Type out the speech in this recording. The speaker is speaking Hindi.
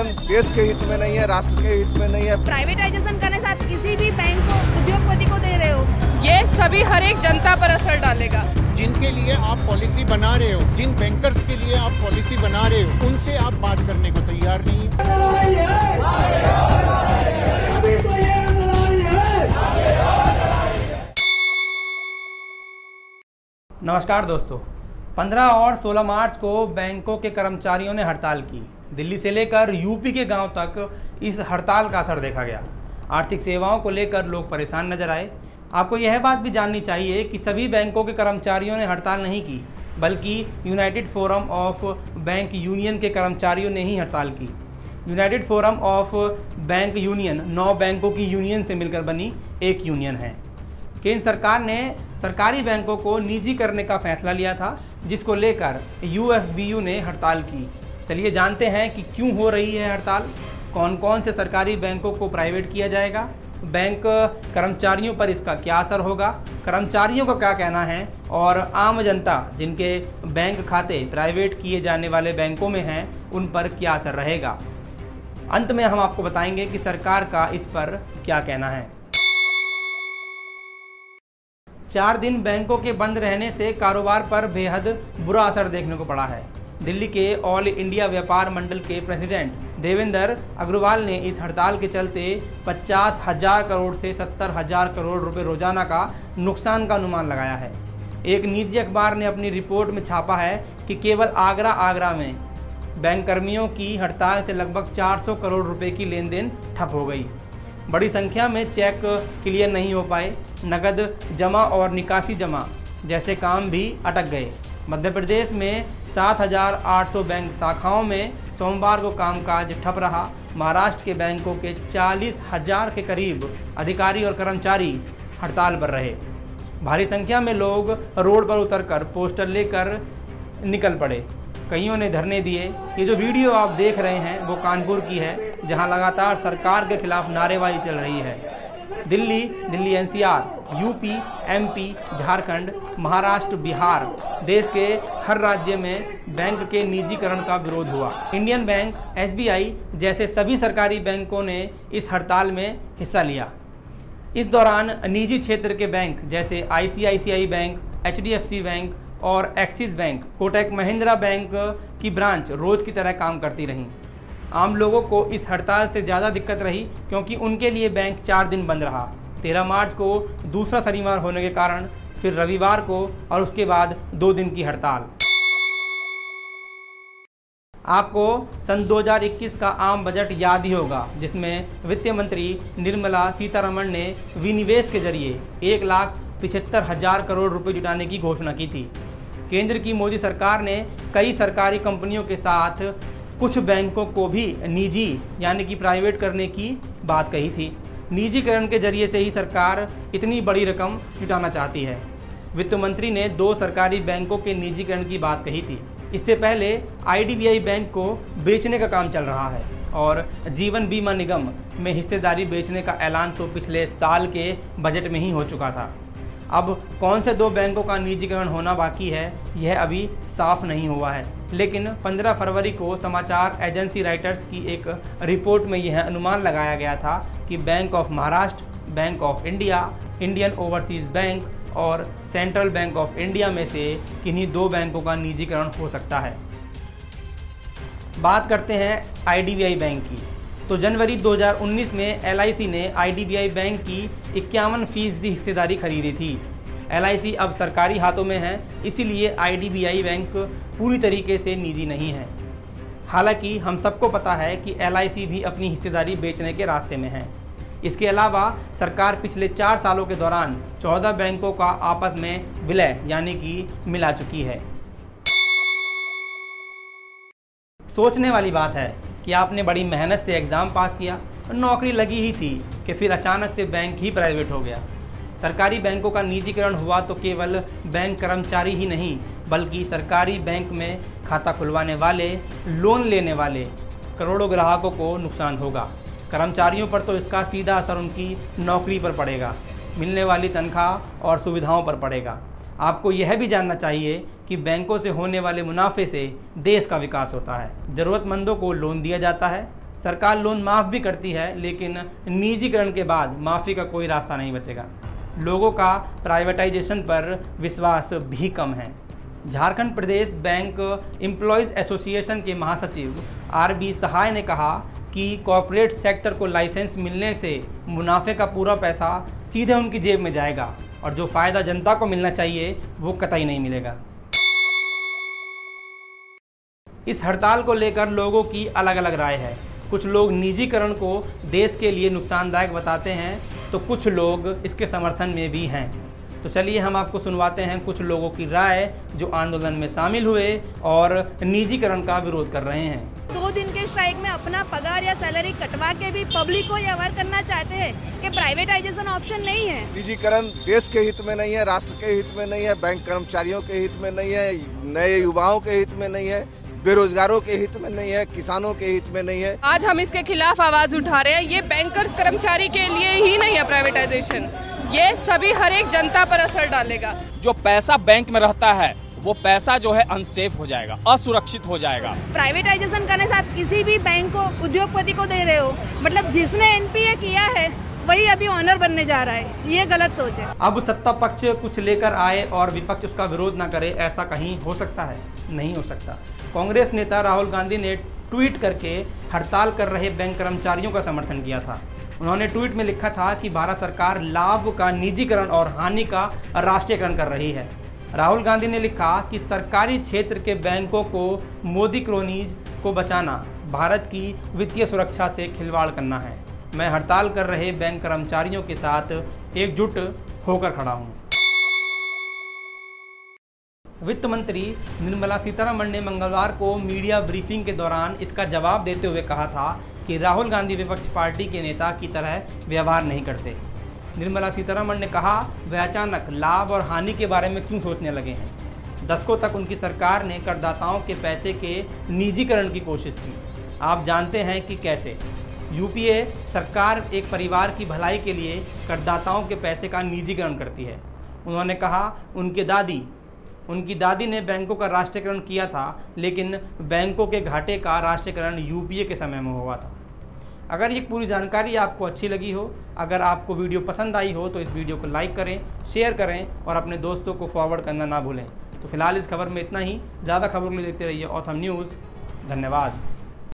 निजीकरण देश के हित में नहीं है, राष्ट्र के हित में नहीं है। प्राइवेटाइजेशन करने से आप किसी भी बैंक को, उद्योगपति को दे रहे हो, ये सभी हर एक जनता पर असर डालेगा। जिनके लिए आप पॉलिसी बना रहे हो, जिन बैंकर्स के लिए आप पॉलिसी बना रहे हो, उनसे आप बात करने को तैयार नहीं है। नमस्कार दोस्तों, 15 और 16 मार्च को बैंकों के कर्मचारियों ने हड़ताल की। दिल्ली से लेकर यूपी के गांव तक इस हड़ताल का असर देखा गया। आर्थिक सेवाओं को लेकर लोग परेशान नजर आए। आपको यह बात भी जाननी चाहिए कि सभी बैंकों के कर्मचारियों ने हड़ताल नहीं की, बल्कि United forum of bank union के कर्मचारियों ने ही हड़ताल की। United forum of bank union 9 बैंकों की यूनियन से मिलकर बनी एक यूनियन है। केंद्र सरकार ने सरकारी बैंकों को निजी करने का फैसला लिया था, जिसको लेकर यूएफबीयू ने हड़ताल की। चलिए जानते हैं कि क्यों हो रही है हड़ताल, कौन कौन से सरकारी बैंकों को प्राइवेट किया जाएगा, बैंक कर्मचारियों पर इसका क्या असर होगा, कर्मचारियों का क्या कहना है और आम जनता जिनके बैंक खाते प्राइवेट किए जाने वाले बैंकों में हैं उन पर क्या असर रहेगा। अंत में हम आपको बताएंगे कि सरकार का इस पर क्या कहना है। 4 दिन बैंकों के बंद रहने से कारोबार पर बेहद बुरा असर देखने को पड़ा है। दिल्ली के ऑल इंडिया व्यापार मंडल के प्रेसिडेंट देवेंद्र अग्रवाल ने इस हड़ताल के चलते 50,000 करोड़ से 70,000 करोड़ रुपए रोजाना का नुकसान का अनुमान लगाया है। एक निजी अखबार ने अपनी रिपोर्ट में छापा है कि केवल आगरा में बैंक कर्मियों की हड़ताल से लगभग 400 करोड़ रुपए की लेन देन ठप हो गई। बड़ी संख्या में चेक क्लियर नहीं हो पाए, नकद जमा और निकासी जमा जैसे काम भी अटक गए। मध्य प्रदेश में 7,800 बैंक शाखाओं में सोमवार को कामकाज ठप रहा। महाराष्ट्र के बैंकों के 40,000 के करीब अधिकारी और कर्मचारी हड़ताल पर रहे। भारी संख्या में लोग रोड पर उतरकर पोस्टर लेकर निकल पड़े, कईयों ने धरने दिए। ये जो वीडियो आप देख रहे हैं वो कानपुर की है, जहां लगातार सरकार के खिलाफ नारेबाजी चल रही है। Delhi NCR, UP, MP, Jharkhand, Maharashtra, Bihar, देश के हर राज्य में बैंक के निजीकरण का विरोध हुआ। इंडियन बैंक, एसबीआई जैसे सभी सरकारी बैंकों ने इस हड़ताल में हिस्सा लिया। इस दौरान निजी क्षेत्र के बैंक जैसे आईसीआईसीआई बैंक, एचडीएफसी बैंक और axis bank, Kotak Mahindra bank की ब्रांच रोज की तरह काम करती रहीं। आम लोगों को इस हड़ताल से ज़्यादा दिक्कत रही, क्योंकि उनके लिए बैंक 4 दिन बंद रहा। 13 मार्च को दूसरा शनिवार होने के कारण फिर रविवार को और उसके बाद 2 दिन की हड़ताल। आपको सन 2021 का आम बजट याद ही होगा, जिसमें वित्त मंत्री निर्मला सीतारमण ने विनिवेश के जरिए 1,75,000 करोड़ रुपए जुटाने की घोषणा की थी। केंद्र की मोदी सरकार ने कई सरकारी कंपनियों के साथ कुछ बैंकों को भी निजी यानी कि प्राइवेट करने की बात कही थी। निजीकरण के जरिए से ही सरकार इतनी बड़ी रकम जुटाना चाहती है। वित्त मंत्री ने 2 सरकारी बैंकों के निजीकरण की बात कही थी। इससे पहले आईडीबीआई बैंक को बेचने का काम चल रहा है और जीवन बीमा निगम में हिस्सेदारी बेचने का ऐलान तो पिछले साल के बजट में ही हो चुका था। अब कौन से 2 बैंकों का निजीकरण होना बाकी है, यह अभी साफ नहीं हुआ है। लेकिन 15 फरवरी को समाचार एजेंसी राइटर्स की एक रिपोर्ट में यह अनुमान लगाया गया था कि bank of Maharashtra, bank of India, Indian overseas bank और सेंट्रल बैंक ऑफ इंडिया में से किन्हीं 2 बैंकों का निजीकरण हो सकता है। बात करते हैं आईडीबीआई बैंक की। तो जनवरी 2019 में एलआईसी ने आईडीबीआई बैंक की 51% हिस्सेदारी खरीदी थी। एलआईसी अब सरकारी हाथों में है, इसीलिए आईडीबीआई बैंक पूरी तरीके से निजी नहीं है। हालांकि हम सबको पता है कि एलआईसी भी अपनी हिस्सेदारी बेचने के रास्ते में है। इसके अलावा सरकार पिछले 4 सालों के दौरान 14 बैंकों का आपस में विलय यानी कि मिला चुकी है। सोचने वाली बात है कि आपने बड़ी मेहनत से एग्ज़ाम पास किया और नौकरी लगी ही थी कि फिर अचानक से बैंक ही प्राइवेट हो गया। सरकारी बैंकों का निजीकरण हुआ तो केवल बैंक कर्मचारी ही नहीं, बल्कि सरकारी बैंक में खाता खुलवाने वाले, लोन लेने वाले करोड़ों ग्राहकों को नुकसान होगा। कर्मचारियों पर तो इसका सीधा असर उनकी नौकरी पर पड़ेगा, मिलने वाली तनख्वाह और सुविधाओं पर पड़ेगा। आपको यह भी जानना चाहिए कि बैंकों से होने वाले मुनाफे से देश का विकास होता है। ज़रूरतमंदों को लोन दिया जाता है, सरकार लोन माफ़ भी करती है, लेकिन निजीकरण के बाद माफ़ी का कोई रास्ता नहीं बचेगा। लोगों का प्राइवेटाइजेशन पर विश्वास भी कम है। झारखंड प्रदेश बैंक एम्प्लॉयज़ एसोसिएशन के महासचिव आर.बी. सहाय ने कहा कि कॉरपोरेट सेक्टर को लाइसेंस मिलने से मुनाफे का पूरा पैसा सीधे उनकी जेब में जाएगा और जो फ़ायदा जनता को मिलना चाहिए वो कतई नहीं मिलेगा। इस हड़ताल को लेकर लोगों की अलग अलग राय है। कुछ लोग निजीकरण को देश के लिए नुकसानदायक बताते हैं तो कुछ लोग इसके समर्थन में भी हैं। तो चलिए हम आपको सुनवाते हैं कुछ लोगों की राय जो आंदोलन में शामिल हुए और निजीकरण का विरोध कर रहे हैं। 2 दिन के स्ट्राइक में अपना पगार या सैलरी कटवा के भी पब्लिक को ये अवेयर करना चाहते हैं कि प्राइवेटाइजेशन ऑप्शन नहीं है। निजीकरण देश के हित में नहीं है, राष्ट्र के हित में नहीं है, बैंक कर्मचारियों के हित में नहीं है, नए युवाओं के हित में नहीं है, बेरोजगारों के हित में नहीं है, किसानों के हित में नहीं है। आज हम इसके खिलाफ आवाज उठा रहे हैं। ये बैंकर्स कर्मचारी के लिए ही नहीं है प्राइवेटाइजेशन, ये सभी हर एक जनता पर असर डालेगा। जो पैसा बैंक में रहता है वो पैसा जो है अनसेफ हो जाएगा, असुरक्षित हो जाएगा। प्राइवेटाइजेशन करने से आप किसी भी बैंक को, उद्योगपति को दे रहे हो, मतलब जिसने एनपीए किया है वही अभी ऑनर बनने जा रहा है। ये गलत सोच है। अब सत्ता पक्ष कुछ लेकर आए और विपक्ष उसका विरोध ना करे, ऐसा कहीं हो सकता है? नहीं हो सकता। कांग्रेस नेता राहुल गांधी ने ट्वीट करके हड़ताल कर रहे बैंक कर्मचारियों का समर्थन किया था। उन्होंने ट्वीट में लिखा था कि भारत सरकार लाभ का निजीकरण और हानि का राष्ट्रीयकरण कर रही है। राहुल गांधी ने लिखा कि सरकारी क्षेत्र के बैंकों को मोदी क्रोनीज को बचाना भारत की वित्तीय सुरक्षा से खिलवाड़ करना है। मैं हड़ताल कर रहे बैंक कर्मचारियों के साथ एकजुट होकर खड़ा हूं। वित्त मंत्री निर्मला सीतारमण ने मंगलवार को मीडिया ब्रीफिंग के दौरान इसका जवाब देते हुए कहा था कि राहुल गांधी विपक्ष पार्टी के नेता की तरह व्यवहार नहीं करते। निर्मला सीतारमण ने कहा वह अचानक लाभ और हानि के बारे में क्यों सोचने लगे हैं। दशकों तक उनकी सरकार ने करदाताओं के पैसे के निजीकरण की कोशिश की। आप जानते हैं कि कैसे। यूपीए सरकार एक परिवार की भलाई के लिए करदाताओं के पैसे का निजीकरण करती है। उन्होंने कहा उनकी दादी ने बैंकों का राष्ट्रीयकरण किया था, लेकिन बैंकों के घाटे का राष्ट्रीयकरण यूपीए के समय में हुआ था। अगर ये पूरी जानकारी आपको अच्छी लगी हो, अगर आपको वीडियो पसंद आई हो तो इस वीडियो को लाइक करें, शेयर करें और अपने दोस्तों को फॉरवर्ड करना ना भूलें। तो फिलहाल इस खबर में इतना ही। ज़्यादा खबरों के लिए देखते रहिए ऑथम न्यूज़। धन्यवाद।